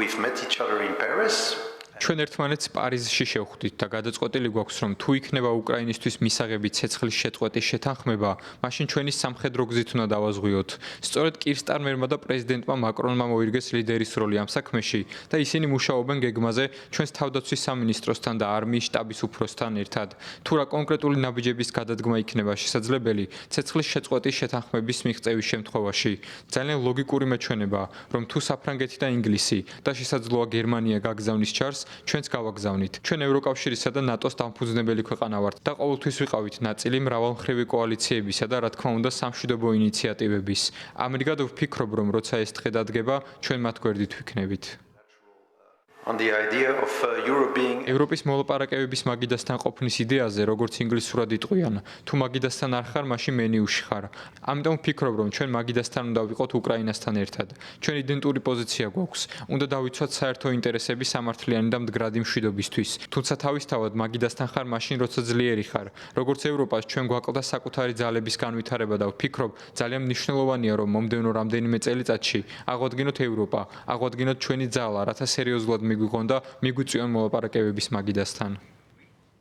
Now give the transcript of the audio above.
we've met each other in Paris. ჩვენ ერთმანეთს პარიზში შევხვდით და გადაწყვეტილი გვაქვს, რომ თუ იქნება უკრაინისთვის მისაღები ცეცხლის შეწყვეტის შეთანხმება, მაშინ ჩვენი სამხედრო გზით უნდა დავაზღვიოთ. სწორედ კირ სტარმერმა და პრეზიდენტმა მაკრონმა მოირგეს ლიდერის როლი ამ საქმეში და ისინი მუშაობენ გეგმაზე ჩვენს თავდაცვის სამინისტროსთან და არმიის შტაბის უფროსთან ერთად. თუ რა კონკრეტული ნაბიჯების გადადგმა იქნება შესაძლებელი ცეცხლის შეწყვეტის შეთანხმების მიღწევის შემთხვევაში, ძალიან ლოგიკური მეჩვენება, რომ თუ საფრანგეთი და ინგლისი და შესაძლოა გერმანია გაგზავნის ჩარს, ჩვენც გავაგზავნით. ჩვენ ევროკავშირისა და ნატოს დამფუძნებელი ქვეყანა ვართ და ყოველთვის ვიყავით ნაწილი მრავალმხრივი კოალიციებისა და რა თქმა უნდა სამშვიდობო ინიციატივების. ამრიგად ვფიქრობ, რომ როცა ეს დღე დადგება, ჩვენ მათ გვერდით ვიქნებით. On the idea of Europe being ევროპის მოლაპარაკებების მაგიდასთან ყოფნის იდეაზე, როგორც ინგლისურად იტყვიან, თუ მაგიდასთან არ ხარ, მაშინ მენიუში ხარ. ამიტომ ვფიქრობ, რომ ჩვენ მაგიდასთან უნდა ვიყოთ უკრაინასთან ერთად. ჩვენ იდენტური პოზიცია გვაქვს. უნდა დავიცვათ საერთო ინტერესები სამართლიანი და მდგრადი მშვიდობისთვის. თუმცა თავისთავად მაგიდასთან ხარ, მაშინ როცა ძლიერი ხარ. როგორც ევროპას ჩვენ გვაკლდა საკუთარი ძალების განვითარება და ვფიქრობ, ძალიან მნიშვნელოვანია, რომ მომდევნო რამდენიმე წელიწადში აღვადგინოთ ევროპა, აღვადგინოთ ჩვენი ძალა, რათა სერიოზულად მიგვიღონ და მიგვიწვიონ მოლაპარაკებების მაგიდასთან.